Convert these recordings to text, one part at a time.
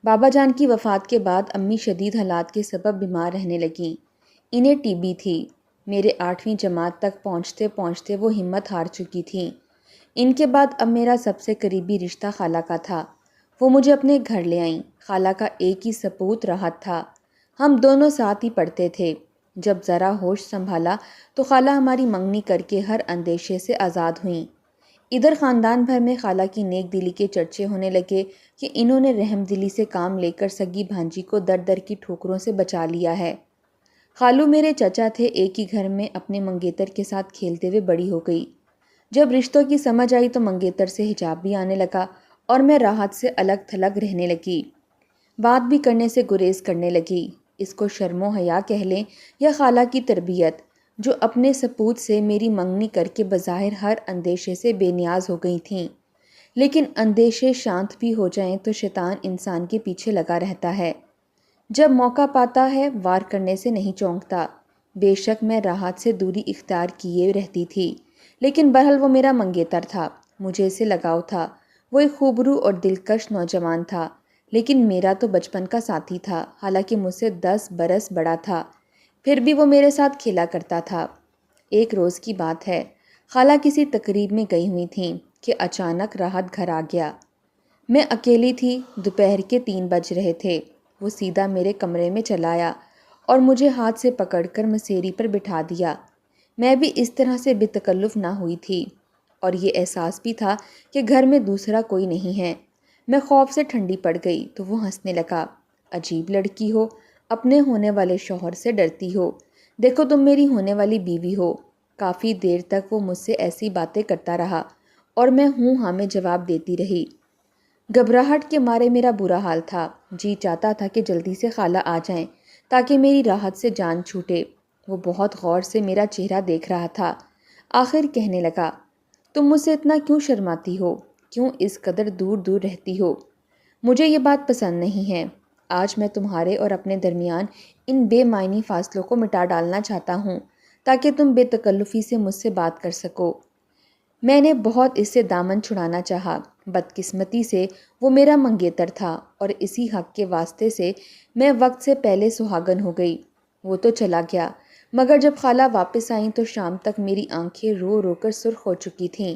بابا جان کی وفات کے بعد امی شدید حالات کے سبب بیمار رہنے لگیں۔ انہیں ٹی بی تھی۔ میرے 8ویں جماعت تک پہنچتے پہنچتے وہ ہمت ہار چکی تھیں۔ ان کے بعد اب میرا سب سے قریبی رشتہ خالہ کا تھا۔ وہ مجھے اپنے گھر لے آئیں۔ خالہ کا ایک ہی سپوت راحت تھا۔ ہم دونوں ساتھ ہی پڑھتے تھے۔ جب ذرا ہوش سنبھالا تو خالہ ہماری منگنی کر کے ہر اندیشے سے آزاد ہوئیں۔ ادھر خاندان بھر میں خالہ کی نیک دلی کے چرچے ہونے لگے کہ انہوں نے رحم دلی سے کام لے کر سگی بھانجی کو در در کی ٹھوکروں سے بچا لیا ہے۔ خالو میرے چچا تھے، ایک ہی گھر میں اپنے منگیتر کے ساتھ کھیلتے ہوئے بڑی ہو گئی۔ جب رشتوں کی سمجھ آئی تو منگیتر سے حجاب بھی آنے لگا اور میں راحت سے الگ تھلگ رہنے لگی۔ بات بھی کرنے سے گریز کرنے لگی۔ اس کو شرم و حیا کہہ لیں یا خالہ کی تربیت، جو اپنے سپوت سے میری منگنی کر کے بظاہر ہر اندیشے سے بے نیاز ہو گئی تھیں۔ لیکن اندیشے شانت بھی ہو جائیں تو شیطان انسان کے پیچھے لگا رہتا ہے۔ جب موقع پاتا ہے وار کرنے سے نہیں چونکتا۔ بے شک میں راحت سے دوری اختیار کیے رہتی تھی، لیکن بہرحال وہ میرا منگیتر تھا، مجھے اسے لگاؤ تھا۔ وہ ایک خوبرو اور دلکش نوجوان تھا، لیکن میرا تو بچپن کا ساتھی تھا، حالانکہ مجھ سے 10 برس بڑا تھا، پھر بھی وہ میرے ساتھ کھیلا کرتا تھا۔ ایک روز کی بات ہے، خالہ کسی تقریب میں گئی ہوئی تھیں کہ اچانک راحت گھر آ گیا۔ میں اکیلی تھی، دوپہر کے 3 بج رہے تھے۔ وہ سیدھا میرے کمرے میں چلا آیا اور مجھے ہاتھ سے پکڑ کر مسیری پر بٹھا دیا۔ میں بھی اس طرح سے بے تکلف نہ ہوئی تھی، اور یہ احساس بھی تھا کہ گھر میں دوسرا کوئی نہیں ہے۔ میں خوف سے ٹھنڈی پڑ گئی تو وہ ہنسنے لگا۔ عجیب لڑکی ہو، اپنے ہونے والے شوہر سے ڈرتی ہو، دیکھو تم میری ہونے والی بیوی ہو۔ کافی دیر تک وہ مجھ سے ایسی باتیں کرتا رہا اور میں ہوں ہاں میں جواب دیتی رہی۔ گھبراہٹ کے مارے میرا برا حال تھا، جی چاہتا تھا کہ جلدی سے خالہ آ جائیں تاکہ میری راحت سے جان چھوٹے۔ وہ بہت غور سے میرا چہرہ دیکھ رہا تھا، آخر کہنے لگا، تم مجھ سے اتنا کیوں شرماتی ہو؟ کیوں اس قدر دور دور رہتی ہو؟ مجھے یہ بات پسند نہیں ہے۔ آج میں تمہارے اور اپنے درمیان ان بے معنی فاصلوں کو مٹا ڈالنا چاہتا ہوں تاکہ تم بے تکلفی سے مجھ سے بات کر سکو۔ میں نے بہت اس سے دامن چھڑانا چاہا، بدقسمتی سے وہ میرا منگیتر تھا اور اسی حق کے واسطے سے میں وقت سے پہلے سہاگن ہو گئی۔ وہ تو چلا گیا، مگر جب خالہ واپس آئیں تو شام تک میری آنکھیں رو رو کر سرخ ہو چکی تھیں۔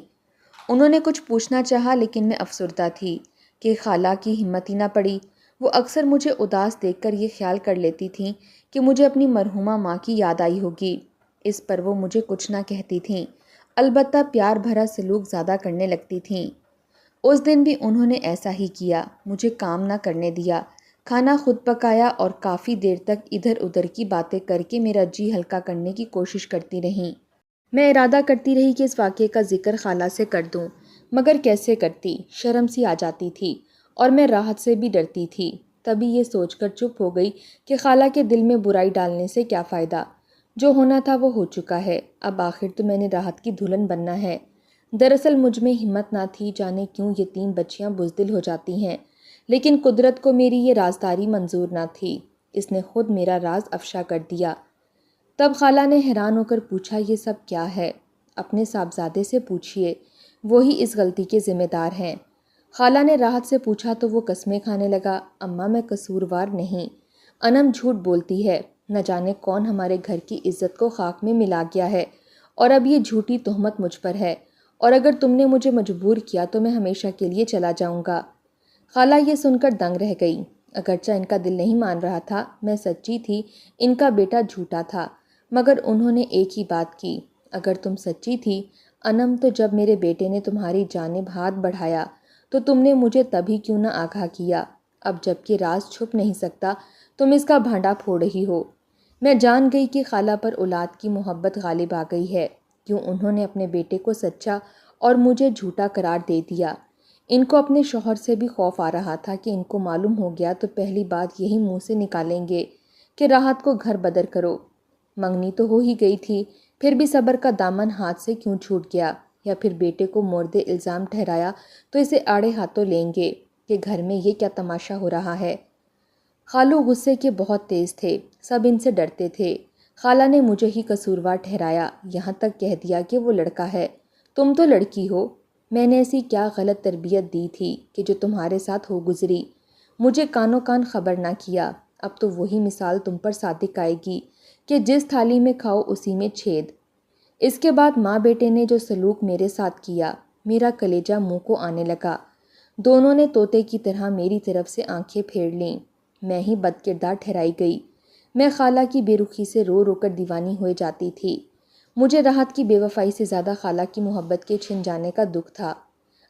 انہوں نے کچھ پوچھنا چاہا لیکن میں افسردہ تھی کہ خالہ کی ہمت ہی نہ پڑی۔ وہ اکثر مجھے اداس دیکھ کر یہ خیال کر لیتی تھیں کہ مجھے اپنی مرحومہ ماں کی یاد آئی ہوگی۔ اس پر وہ مجھے کچھ نہ کہتی تھیں، البتہ پیار بھرا سلوک زیادہ کرنے لگتی تھیں۔ اس دن بھی انہوں نے ایسا ہی کیا، مجھے کام نہ کرنے دیا، کھانا خود پکایا اور کافی دیر تک ادھر ادھر کی باتیں کر کے میرا جی ہلکا کرنے کی کوشش کرتی رہیں۔ میں ارادہ کرتی رہی کہ اس واقعے کا ذکر خالہ سے کر دوں، مگر کیسے کرتی؟ شرم سی آ جاتی تھی اور میں راحت سے بھی ڈرتی تھی۔ تبھی یہ سوچ کر چپ ہو گئی کہ خالہ کے دل میں برائی ڈالنے سے کیا فائدہ؟ جو ہونا تھا وہ ہو چکا ہے، اب آخر تو میں نے راحت کی دلہن بننا ہے۔ دراصل مجھ میں ہمت نہ تھی، جانے کیوں یہ 3 بچیاں بزدل ہو جاتی ہیں، لیکن قدرت کو میری یہ رازداری منظور نہ تھی، اس نے خود میرا راز افشا کر دیا۔ تب خالہ نے حیران ہو کر پوچھا، یہ سب کیا ہے؟ اپنے صاحبزادے سے پوچھئے، وہی اس غلطی کے ذمہ دار ہیں۔ خالہ نے راحت سے پوچھا تو وہ قسمیں کھانے لگا، اماں میں قصوروار نہیں، انم جھوٹ بولتی ہے، نہ جانے کون ہمارے گھر کی عزت کو خاک میں ملا گیا ہے، اور اب یہ جھوٹی تہمت مجھ پر ہے، اور اگر تم نے مجھے مجبور کیا تو میں ہمیشہ کے لیے چلا جاؤں گا۔ خالہ یہ سن کر دنگ رہ گئی، اگرچہ ان کا دل نہیں مان رہا تھا، میں سچی تھی، ان کا بیٹا جھوٹا تھا، مگر انہوں نے ایک ہی بات کی، اگر تم سچی تھی انم تو جب میرے بیٹے نے تمہاری جانب ہاتھ بڑھایا تو تم نے مجھے تبھی کیوں نہ آگاہ کیا؟ اب جب کہ راز چھپ نہیں سکتا تم اس کا بھانڈا پھوڑ رہی ہو۔ میں جان گئی کہ خالہ پر اولاد کی محبت غالب آ گئی ہے، کیوں انہوں نے اپنے بیٹے کو سچا اور مجھے جھوٹا قرار دے دیا۔ ان کو اپنے شوہر سے بھی خوف آ رہا تھا کہ ان کو معلوم ہو گیا تو پہلی بات یہی منہ سے نکالیں گے کہ راحت کو گھر بدر کرو۔ منگنی تو ہو ہی گئی تھی، پھر بھی صبر کا دامن ہاتھ سے کیوں چھوٹ گیا؟ یا پھر بیٹے کو مورد الزام ٹھہرایا تو اسے آڑے ہاتھوں لیں گے کہ گھر میں یہ کیا تماشا ہو رہا ہے؟ خالو غصے کے بہت تیز تھے، سب ان سے ڈرتے تھے۔ خالہ نے مجھے ہی قصوروار ٹھہرایا، یہاں تک کہہ دیا کہ وہ لڑکا ہے، تم تو لڑکی ہو، میں نے ایسی کیا غلط تربیت دی تھی کہ جو تمہارے ساتھ ہو گزری؟ مجھے کانوں کان خبر نہ کیا۔ اب تو وہی مثال تم پر صادق آئے گی کہ جس تھالی میں کھاؤ اسی میں چھید۔ اس کے بعد ماں بیٹے نے جو سلوک میرے ساتھ کیا، میرا کلیجہ منہ کو آنے لگا۔ دونوں نے طوطے کی طرح میری طرف سے آنکھیں پھیر لیں۔ میں ہی بد کردار ٹھہرائی گئی۔ میں خالہ کی بے رخی سے رو رو کر دیوانی ہوئے جاتی تھی۔ مجھے راحت کی بے وفائی سے زیادہ خالہ کی محبت کے چھن جانے کا دکھ تھا۔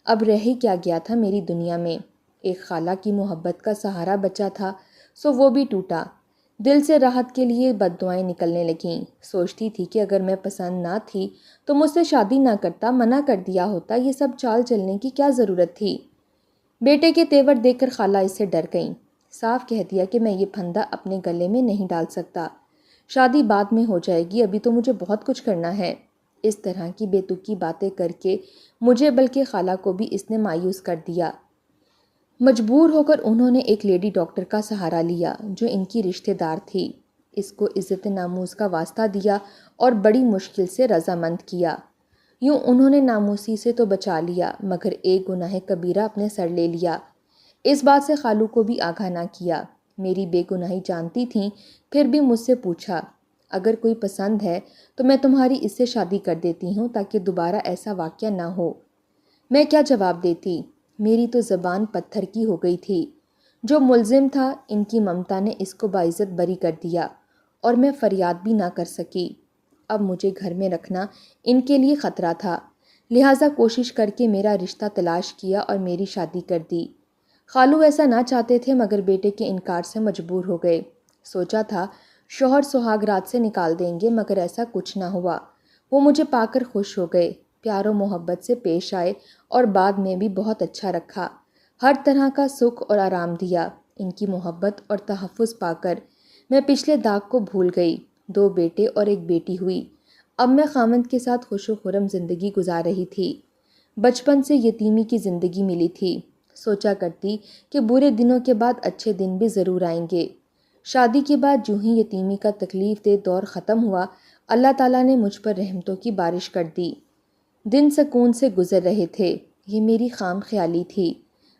اب رہ ہی کیا گیا تھا میری دنیا میں؟ ایک خالہ کی محبت کا سہارا بچا تھا، سو وہ بھی ٹوٹا۔ دل سے راحت کے لیے بد دعائیں نکلنے لگیں۔ سوچتی تھی کہ اگر میں پسند نہ تھی تو مجھ سے شادی نہ کرتا، منع کر دیا ہوتا، یہ سب چال چلنے کی کیا ضرورت تھی؟ بیٹے کے تیور دیکھ کر خالہ اس سے ڈر گئیں۔ صاف کہہ دیا کہ میں یہ پھندا اپنے گلے میں نہیں ڈال سکتا، شادی بعد میں ہو جائے گی، ابھی تو مجھے بہت کچھ کرنا ہے۔ اس طرح کی بے تکی باتیں کر کے مجھے بلکہ خالہ کو بھی اس نے مایوس کر دیا۔ مجبور ہو کر انہوں نے ایک لیڈی ڈاکٹر کا سہارا لیا جو ان کی رشتہ دار تھی۔ اس کو عزت ناموس کا واسطہ دیا اور بڑی مشکل سے رضامند کیا۔ یوں انہوں نے ناموسی سے تو بچا لیا، مگر ایک گناہ کبیرہ اپنے سر لے لیا۔ اس بات سے خالو کو بھی آگاہ نہ کیا۔ میری بے گناہی جانتی تھیں، پھر بھی مجھ سے پوچھا، اگر کوئی پسند ہے تو میں تمہاری اس سے شادی کر دیتی ہوں تاکہ دوبارہ ایسا واقعہ نہ ہو۔ میں کیا جواب دیتی؟ میری تو زبان پتھر کی ہو گئی تھی۔ جو ملزم تھا، ان کی ممتا نے اس کو باعزت بری کر دیا اور میں فریاد بھی نہ کر سکی۔ اب مجھے گھر میں رکھنا ان کے لیے خطرہ تھا، لہٰذا کوشش کر کے میرا رشتہ تلاش کیا اور میری شادی کر دی۔ خالو ایسا نہ چاہتے تھے مگر بیٹے کے انکار سے مجبور ہو گئے۔ سوچا تھا شوہر سہاگ رات سے نکال دیں گے، مگر ایسا کچھ نہ ہوا۔ وہ مجھے پا کر خوش ہو گئے، پیار و محبت سے پیش آئے اور بعد میں بھی بہت اچھا رکھا، ہر طرح کا سکھ اور آرام دیا۔ ان کی محبت اور تحفظ پا کر میں پچھلے داغ کو بھول گئی۔ 2 بیٹے اور 1 بیٹی ہوئی۔ اب میں خامند کے ساتھ خوش و خرم زندگی گزار رہی تھی۔ بچپن سے یتیمی کی زندگی ملی تھی۔ سوچا کرتی کہ برے دنوں کے بعد اچھے دن بھی ضرور آئیں گے۔ شادی کے بعد جو ہی یتیمی کا تکلیف دہ دور ختم ہوا، اللہ تعالیٰ نے مجھ پر رحمتوں کی بارش کر دی۔ دن سکون سے گزر رہے تھے۔ یہ میری خام خیالی تھی۔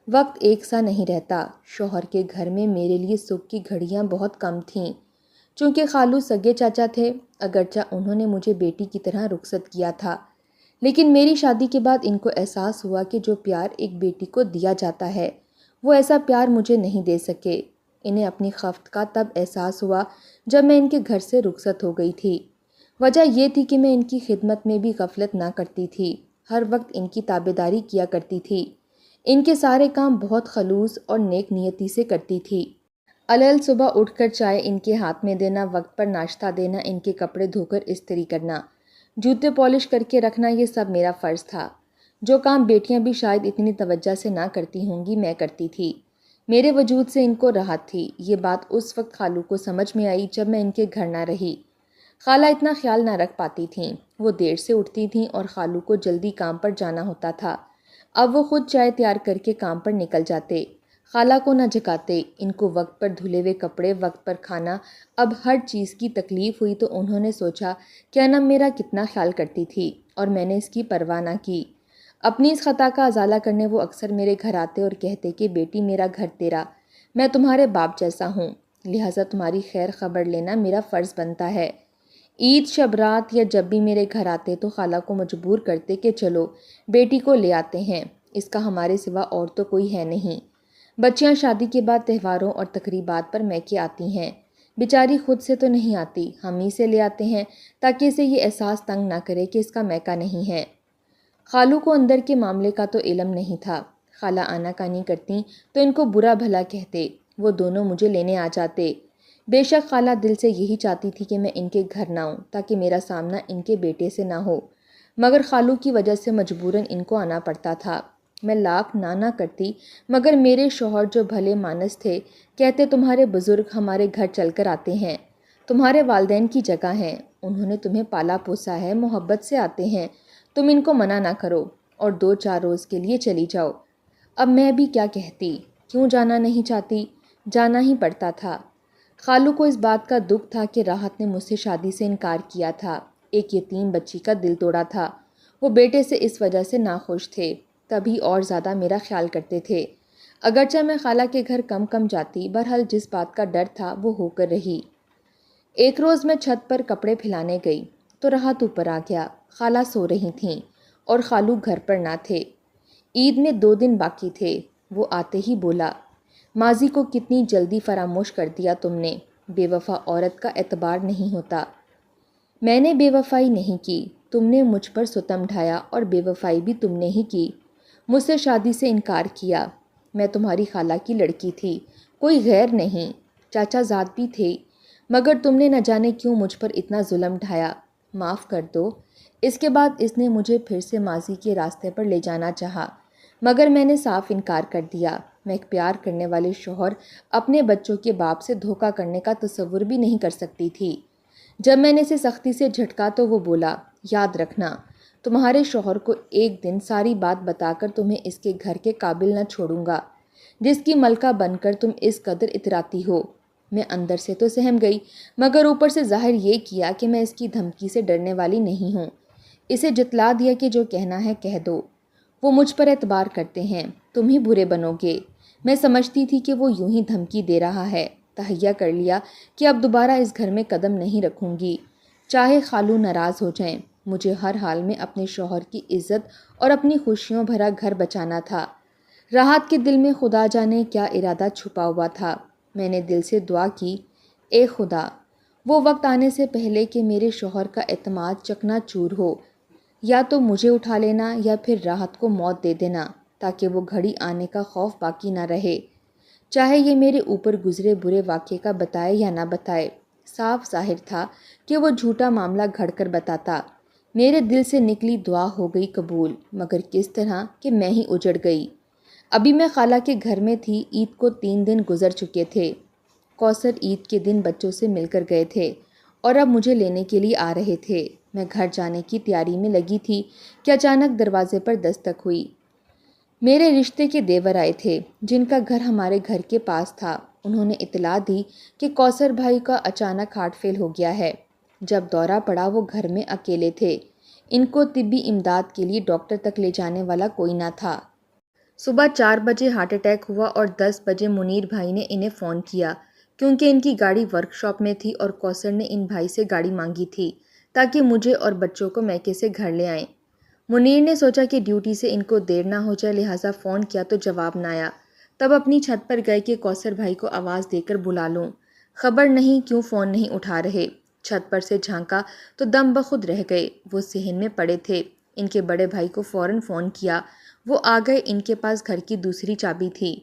وقت ایک سا نہیں رہتا۔ شوہر کے گھر میں میرے لیے سکھ کی گھڑیاں بہت کم تھیں۔ چونکہ خالو سگے چاچا تھے، اگرچہ انہوں نے مجھے بیٹی کی طرح رخصت کیا تھا، لیکن میری شادی کے بعد ان کو احساس ہوا کہ جو پیار ایک بیٹی کو دیا جاتا ہے، وہ ایسا پیار مجھے نہیں دے سکے۔ انہیں اپنی خفت کا تب احساس ہوا جب میں ان کے گھر سے رخصت ہو گئی تھی۔ وجہ یہ تھی کہ میں ان کی خدمت میں بھی غفلت نہ کرتی تھی، ہر وقت ان کی تابعداری کیا کرتی تھی، ان کے سارے کام بہت خلوص اور نیک نیتی سے کرتی تھی۔ الل صبح اٹھ کر چائے ان کے ہاتھ میں دینا، وقت پر ناشتہ دینا، ان کے کپڑے دھو کر استری کرنا، جوتے پالش کر کے رکھنا، یہ سب میرا فرض تھا۔ جو کام بیٹیاں بھی شاید اتنی توجہ سے نہ کرتی ہوں گی، میں کرتی تھی۔ میرے وجود سے ان کو راحت تھی۔ یہ بات اس وقت خالو کو سمجھ میں آئی جب میں ان کے گھر نہ رہی۔ خالہ اتنا خیال نہ رکھ پاتی تھیں، وہ دیر سے اٹھتی تھیں اور خالو کو جلدی کام پر جانا ہوتا تھا۔ اب وہ خود چائے تیار کر کے کام پر نکل جاتے، خالہ کو نہ جگاتے۔ ان کو وقت پر دھلے ہوئے کپڑے، وقت پر کھانا، اب ہر چیز کی تکلیف ہوئی تو انہوں نے سوچا کہ انم میرا کتنا خیال کرتی تھی اور میں نے اس کی پرواہ نہ کی۔ اپنی اس خطا کا ازالہ کرنے وہ اکثر میرے گھر آتے اور کہتے کہ بیٹی، میرا گھر تیرا، میں تمہارے باپ جیسا ہوں، لہٰذا تمہاری خیر خبر لینا میرا فرض بنتا ہے۔ عید، شب رات یا جب بھی میرے گھر آتے تو خالہ کو مجبور کرتے کہ چلو بیٹی کو لے آتے ہیں، اس کا ہمارے سوا اور تو کوئی ہے نہیں۔ بچیاں شادی کے بعد تہواروں اور تقریبات پر میکے آتی ہیں، بیچاری خود سے تو نہیں آتی، ہم ہی سے لے آتے ہیں تاکہ اسے یہ احساس تنگ نہ کرے کہ اس کا میکا نہیں ہے۔ خالو کو اندر کے معاملے کا تو علم نہیں تھا۔ خالہ آنا کانی کرتی تو ان کو برا بھلا کہتے، وہ دونوں مجھے لینے آ جاتے۔ بے شک خالہ دل سے یہی چاہتی تھی کہ میں ان کے گھر نہ آؤں تاکہ میرا سامنا ان کے بیٹے سے نہ ہو، مگر خالو کی وجہ سے مجبوراً ان کو آنا پڑتا تھا۔ میں لاکھ نہ کرتی مگر میرے شوہر جو بھلے مانس تھے، کہتے تمہارے بزرگ ہمارے گھر چل کر آتے ہیں، تمہارے والدین کی جگہ ہیں، انہوں نے تمہیں پالا پوسا ہے، محبت سے آتے ہیں، تم ان کو منع نہ کرو اور 2-4 روز کے لیے چلی جاؤ۔ اب میں بھی کیا کہتی، کیوں جانا نہیں چاہتی، جانا ہی پڑتا تھا۔ خالو کو اس بات کا دکھ تھا کہ راحت نے مجھ سے شادی سے انکار کیا تھا، ایک یتیم بچی کا دل توڑا تھا۔ وہ بیٹے سے اس وجہ سے ناخوش تھے، تبھی اور زیادہ میرا خیال کرتے تھے۔ اگرچہ میں خالہ کے گھر کم کم جاتی، بہرحال جس بات کا ڈر تھا وہ ہو کر رہی۔ ایک روز میں چھت پر کپڑے پھیلانے گئی تو راحت اوپر آ گیا۔ خالہ سو رہی تھیں اور خالو گھر پر نہ تھے۔ عید میں 2 دن باقی تھے۔ وہ آتے ہی بولا، ماضی کو کتنی جلدی فراموش کر دیا تم نے، بے وفا عورت کا اعتبار نہیں ہوتا۔ میں نے بے وفائی نہیں کی، تم نے مجھ پر ستم ڈھایا، اور بے وفائی بھی تم نے ہی کی، مجھ سے شادی سے انکار کیا۔ میں تمہاری خالہ کی لڑکی تھی، کوئی غیر نہیں، چاچا زاد بھی تھے، مگر تم نے نہ جانے کیوں مجھ پر اتنا ظلم ڈھایا، معاف کر دو۔ اس کے بعد اس نے مجھے پھر سے ماضی کے راستے پر لے جانا چاہا، مگر میں نے صاف انکار کر دیا۔ میں ایک پیار کرنے والے شوہر اپنے بچوں کے باپ سے دھوکہ کرنے کا تصور بھی نہیں کر سکتی تھی۔ جب میں نے اسے سختی سے جھٹکا تو وہ بولا، یاد رکھنا، تمہارے شوہر کو ایک دن ساری بات بتا کر تمہیں اس کے گھر کے قابل نہ چھوڑوں گا جس کی ملکہ بن کر تم اس قدر اتراتی ہو۔ میں اندر سے تو سہم گئی، مگر اوپر سے ظاہر یہ کیا کہ میں اس کی دھمکی سے ڈرنے والی نہیں ہوں۔ اسے جتلا دیا کہ جو کہنا ہے کہہ دو، وہ مجھ پر اعتبار کرتے ہیں، تم ہی برے بنو گے۔ میں سمجھتی تھی کہ وہ یوں ہی دھمکی دے رہا ہے، تہیہ کر لیا کہ اب دوبارہ اس گھر میں قدم نہیں رکھوں گی، چاہے خالو ناراض ہو جائیں۔ مجھے ہر حال میں اپنے شوہر کی عزت اور اپنی خوشیوں بھرا گھر بچانا تھا۔ راحت کے دل میں خدا جانے کیا ارادہ چھپا ہوا تھا۔ میں نے دل سے دعا کی، اے خدا، وہ وقت آنے سے پہلے کہ میرے شوہر کا اعتماد چکنا چور ہو، یا تو مجھے اٹھا لینا یا پھر راحت کو موت دے دینا، تاکہ وہ گھڑی آنے کا خوف باقی نہ رہے۔ چاہے یہ میرے اوپر گزرے برے واقعے کا بتائے یا نہ بتائے، صاف ظاہر تھا کہ وہ جھوٹا معاملہ گھڑ کر بتاتا۔ میرے دل سے نکلی دعا ہو گئی قبول، مگر کس طرح کہ میں ہی اجڑ گئی۔ ابھی میں خالہ کے گھر میں تھی، عید کو 3 دن گزر چکے تھے۔ کوثر عید کے دن بچوں سے مل کر گئے تھے اور اب مجھے لینے کے لیے آ رہے تھے۔ میں گھر جانے کی تیاری میں لگی تھی کہ اچانک دروازے پر دستک ہوئی۔ میرے رشتے کے دیور آئے تھے، جن کا گھر ہمارے گھر کے پاس تھا۔ انہوں نے اطلاع دی کہ کوثر بھائی کا اچانک ہارٹ فیل ہو گیا ہے۔ جب دورہ پڑا وہ گھر میں اکیلے تھے، ان کو طبی امداد کے لیے ڈاکٹر تک لے جانے والا کوئی نہ تھا۔ صبح 4 بجے ہارٹ اٹیک ہوا اور 10 بجے منیر بھائی نے انہیں فون کیا، کیونکہ ان کی گاڑی ورک شاپ میں تھی اور کوثر نے ان بھائی سے گاڑی مانگی تھی تاکہ مجھے اور بچوں کو میکے سے گھر لے آئیں۔ منیر نے سوچا کہ ڈیوٹی سے ان کو دیر نہ ہو جائے، لہٰذا فون کیا تو جواب نہ آیا۔ تب اپنی چھت پر گئے کہ کوثر بھائی کو آواز دے کر بلا لوں، خبر نہیں کیوں فون نہیں اٹھا رہے۔ چھت پر سے جھانکا تو دم بخود رہ گئے، وہ صحن میں پڑے تھے۔ ان کے بڑے بھائی کو فوراً فون کیا، وہ آ گئے، ان کے پاس گھر کی دوسری چابی تھی۔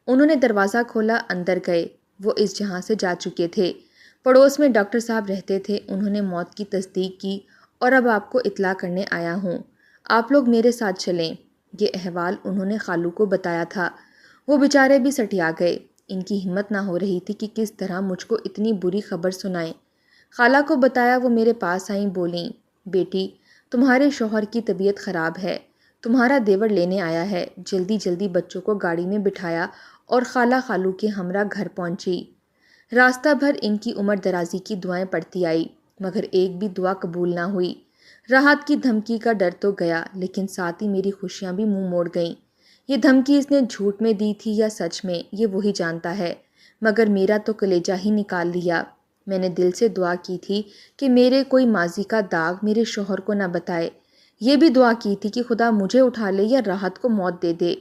انہوں نے دروازہ کھولا، اندر گئے، وہ اس جہاں سے جا چکے تھے۔ پڑوس میں ڈاکٹر صاحب رہتے تھے، انہوں نے موت کی تصدیق کی اور اب آپ کو اطلاع کرنے آیا ہوں، آپ لوگ میرے ساتھ چلیں۔ یہ احوال انہوں نے خالو کو بتایا تھا، وہ بیچارے بھی سٹیا گئے، ان کی ہمت نہ ہو رہی تھی کہ کس طرح مجھ کو اتنی بری خبر سنائیں۔ خالہ کو بتایا، وہ میرے پاس آئیں، بولیں، بیٹی تمہارے شوہر کی طبیعت خراب ہے، تمہارا دیور لینے آیا ہے۔ جلدی جلدی بچوں کو گاڑی میں بٹھایا اور خالہ خالو کے ہمراہ گھر پہنچی۔ راستہ بھر ان کی عمر درازی کی دعائیں پڑتی آئی، مگر ایک بھی دعا قبول نہ ہوئی۔ راحت کی دھمکی کا ڈر تو گیا، لیکن ساتھ ہی میری خوشیاں بھی منہ موڑ گئیں۔ یہ دھمکی اس نے جھوٹ میں دی تھی یا سچ میں، یہ وہی جانتا ہے، مگر میرا تو کلیجہ ہی نکال لیا۔ میں نے دل سے دعا کی تھی کہ میرے کوئی ماضی کا داغ میرے شوہر کو نہ بتائے۔ یہ بھی دعا کی تھی کہ خدا مجھے اٹھا لے یا راحت کو موت دے دے۔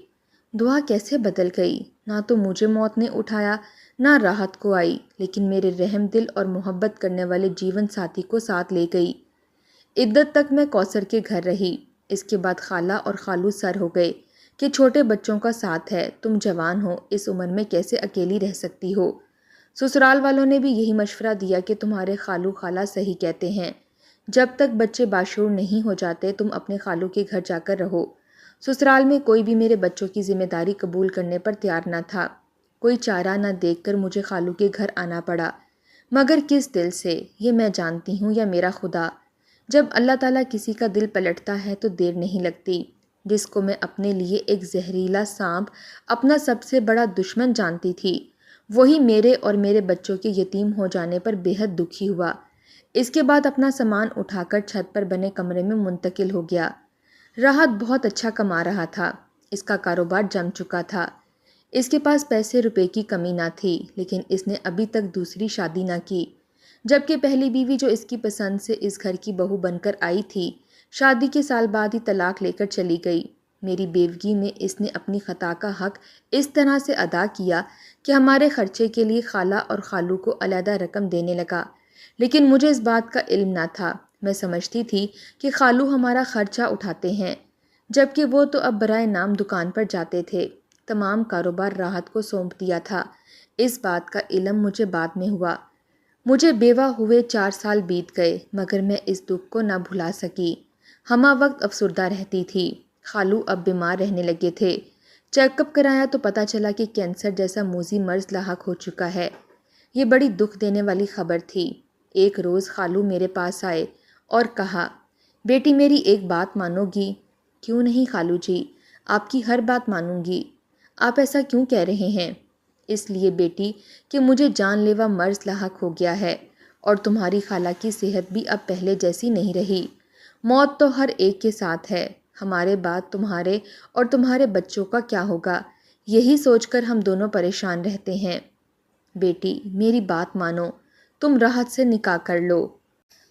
دعا کیسے بدل گئی، نہ تو مجھے موت نے اٹھایا نہ راحت کو آئی، لیکن میرے رحم دل اور محبت کرنے والے جیون ساتھی کو ساتھ لے گئی۔ عدت تک میں کوثر کے گھر رہی، اس کے بعد خالہ اور خالو سر ہو گئے کہ چھوٹے بچوں کا ساتھ ہے، تم جوان ہو، اس عمر میں کیسے اکیلی رہ سکتی ہو۔ سسرال والوں نے بھی یہی مشورہ دیا کہ تمہارے خالو خالہ صحیح کہتے ہیں، جب تک بچے باشعور نہیں ہو جاتے تم اپنے خالو کے گھر جا کر رہو۔ سسرال میں کوئی بھی میرے بچوں کی ذمہ داری قبول کرنے پر تیار نہ تھا۔ کوئی چارہ نہ دیکھ کر مجھے خالو کے گھر آنا پڑا، مگر کس دل سے یہ میں جانتی ہوں یا میرا خدا۔ جب اللہ تعالیٰ کسی کا دل پلٹتا ہے تو دیر نہیں لگتی۔ جس کو میں اپنے لیے ایک زہریلا سانپ، اپنا سب سے بڑا دشمن جانتی تھی، وہی میرے اور میرے بچوں کے یتیم ہو جانے پر بے حد دکھی ہوا۔ اس کے بعد اپنا سامان اٹھا کر چھت پر بنے کمرے میں منتقل ہو گیا۔ راحت بہت اچھا کما رہا تھا، اس کا کاروبار جم چکا تھا۔ اس کے پاس پیسے روپے کی کمی نہ تھی، لیکن اس نے ابھی تک دوسری شادی نہ کی، جبکہ پہلی بیوی جو اس کی پسند سے اس گھر کی بہو بن کر آئی تھی، شادی کے سال بعد ہی طلاق لے کر چلی گئی۔ میری بیوگی میں اس نے اپنی خطا کا حق اس طرح سے ادا کیا کہ ہمارے خرچے کے لیے خالہ اور خالو کو علیحدہ رقم دینے لگا، لیکن مجھے اس بات کا علم نہ تھا۔ میں سمجھتی تھی کہ خالو ہمارا خرچہ اٹھاتے ہیں، جبکہ وہ تو اب برائے نام دکان پر جاتے تھے۔ تمام کاروبار راحت کو سونپ دیا تھا۔ اس بات کا علم مجھے بعد میں ہوا۔ مجھے بیوہ ہوئے 4 سال بیت گئے، مگر میں اس دکھ کو نہ بھلا سکی۔ ہمہ وقت افسردہ رہتی تھی۔ خالو اب بیمار رہنے لگے تھے۔ چیک اپ کرایا تو پتہ چلا کہ کینسر جیسا موذی مرض لاحق ہو چکا ہے۔ یہ بڑی دکھ دینے والی خبر تھی۔ ایک روز خالو میرے پاس آئے اور کہا، بیٹی میری ایک بات مانو گی؟ کیوں نہیں خالو جی، آپ کی ہر بات مانوں گی۔ آپ ایسا کیوں کہہ رہے ہیں؟ اس لیے بیٹی کہ مجھے جان لیوا مرض لاحق ہو گیا ہے، اور تمہاری خالہ کی صحت بھی اب پہلے جیسی نہیں رہی۔ موت تو ہر ایک کے ساتھ ہے، ہمارے بعد تمہارے اور تمہارے بچوں کا کیا ہوگا، یہی سوچ کر ہم دونوں پریشان رہتے ہیں۔ بیٹی میری بات مانو، تم راحت سے نکاح کر لو۔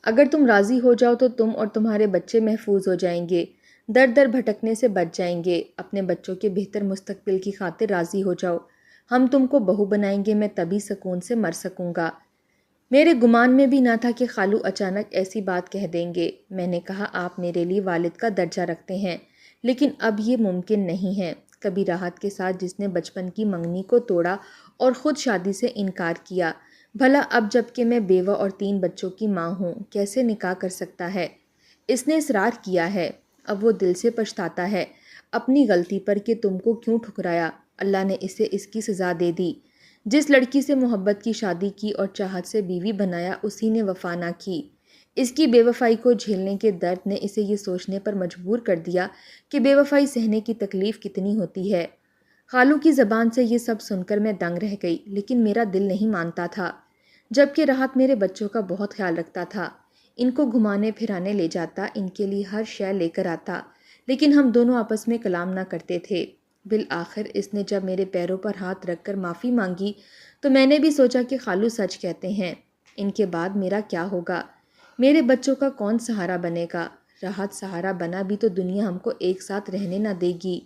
اگر تم راضی ہو جاؤ تو تم اور تمہارے بچے محفوظ ہو جائیں گے، در در بھٹکنے سے بچ جائیں گے۔ اپنے بچوں کے بہتر مستقبل کی خاطر راضی ہو جاؤ، ہم تم کو بہو بنائیں گے، میں تبھی سکون سے مر سکوں گا۔ میرے گمان میں بھی نہ تھا کہ خالو اچانک ایسی بات کہہ دیں گے۔ میں نے کہا، آپ میرے لیے والد کا درجہ رکھتے ہیں، لیکن اب یہ ممکن نہیں ہے۔ کبھی راحت کے ساتھ جس نے بچپن کی منگنی کو توڑا اور خود شادی سے انکار کیا، بھلا اب جب کہ میں بیوہ اور 3 بچوں کی ماں ہوں کیسے نکاح کر سکتا ہے؟ اس نے اصرار کیا ہے، اب وہ دل سے پچھتاتا ہے اپنی غلطی پر کہ تم کو کیوں ٹھکرایا۔ اللہ نے اسے اس کی سزا دے دی۔ جس لڑکی سے محبت کی شادی کی اور چاہت سے بیوی بنایا، اسی نے وفا نہ کی۔ اس کی بے وفائی کو جھیلنے کے درد نے اسے یہ سوچنے پر مجبور کر دیا کہ بے وفائی سہنے کی تکلیف کتنی ہوتی ہے۔ خالو کی زبان سے یہ سب سن کر میں دنگ رہ گئی، لیکن میرا دل نہیں مانتا تھا۔ جبکہ راحت میرے بچوں کا بہت خیال رکھتا تھا، ان کو گھمانے پھرانے لے جاتا، ان کے لیے ہر شے لے کر آتا، لیکن ہم دونوں آپس میں کلام نہ کرتے تھے۔ بالآخر اس نے جب میرے پیروں پر ہاتھ رکھ کر معافی مانگی تو میں نے بھی سوچا کہ خالو سچ کہتے ہیں، ان کے بعد میرا کیا ہوگا؟ میرے بچوں کا کون سہارا بنے گا؟ راحت سہارا بنا بھی تو دنیا ہم کو ایک ساتھ رہنے نہ دے گی۔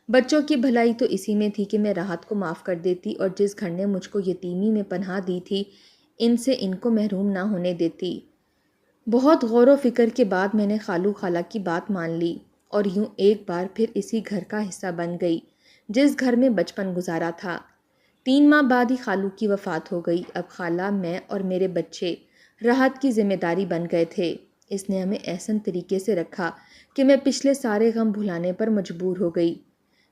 بچوں کی بھلائی تو اسی میں تھی کہ میں راحت کو معاف کر دیتی اور جس گھر نے مجھ کو یتیمی میں پناہ دی تھی، ان سے ان کو محروم نہ ہونے دیتی۔ بہت غور و فکر کے بعد میں نے خالو خالہ کی بات مان لی اور یوں ایک بار پھر اسی گھر کا حصہ بن گئی جس گھر میں بچپن گزارا تھا۔ 3 ماہ بعد ہی خالو کی وفات ہو گئی۔ اب خالہ، میں اور میرے بچے راحت کی ذمہ داری بن گئے تھے۔ اس نے ہمیں ایسن طریقے سے رکھا کہ میں پچھلے سارے غم بھلانے پر مجبور ہو گئی۔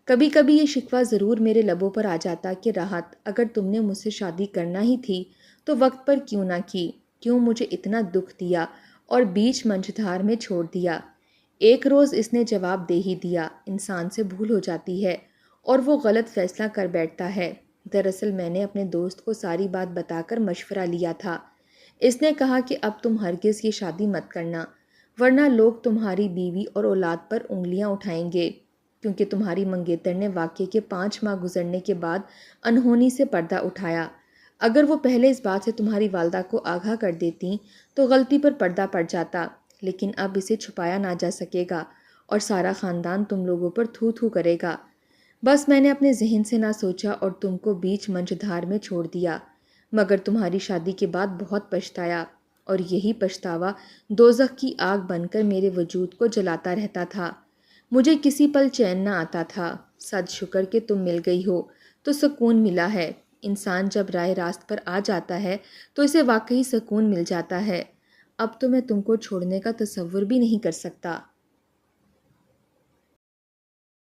کبھی کبھی یہ شکوہ ضرور میرے لبوں پر آ جاتا کہ راحت، اگر تم نے مجھ سے شادی کرنا ہی تھی تو وقت پر کیوں نہ کی، کیوں مجھے اتنا دکھ دیا اور بیچ منجھدار میں چھوڑ دیا۔ ایک روز اس نے جواب دے ہی دیا، انسان سے بھول ہو جاتی ہے اور وہ غلط فیصلہ کر بیٹھتا ہے۔ دراصل میں نے اپنے دوست کو ساری بات بتا کر مشورہ لیا تھا۔ اس نے کہا کہ اب تم ہرگز یہ شادی مت کرنا، ورنہ لوگ تمہاری بیوی اور اولاد پر انگلیاں اٹھائیں گے، کیونکہ تمہاری منگیتر نے واقعے کے 5 ماہ گزرنے کے بعد انہونی سے پردہ اٹھایا۔ اگر وہ پہلے اس بات سے تمہاری والدہ کو آگاہ کر دیتی تو غلطی پر پردہ پڑ جاتا، لیکن اب اسے چھپایا نہ جا سکے گا اور سارا خاندان تم لوگوں پر تھو تھو کرے گا۔ بس میں نے اپنے ذہن سے نہ سوچا اور تم کو بیچ منجھدار میں چھوڑ دیا، مگر تمہاری شادی کے بعد بہت پچھتایا، اور یہی پچھتاوا دوزخ کی آگ بن کر میرے وجود کو جلاتا رہتا تھا۔ مجھے کسی پل چین نہ آتا تھا۔ صد شکر کہ تم مل گئی ہو تو سکون ملا ہے۔ انسان جب راہ راست پر آ جاتا ہے تو اسے واقعی سکون مل جاتا ہے۔ اب تو میں تم کو چھوڑنے کا تصور بھی نہیں کر سکتا۔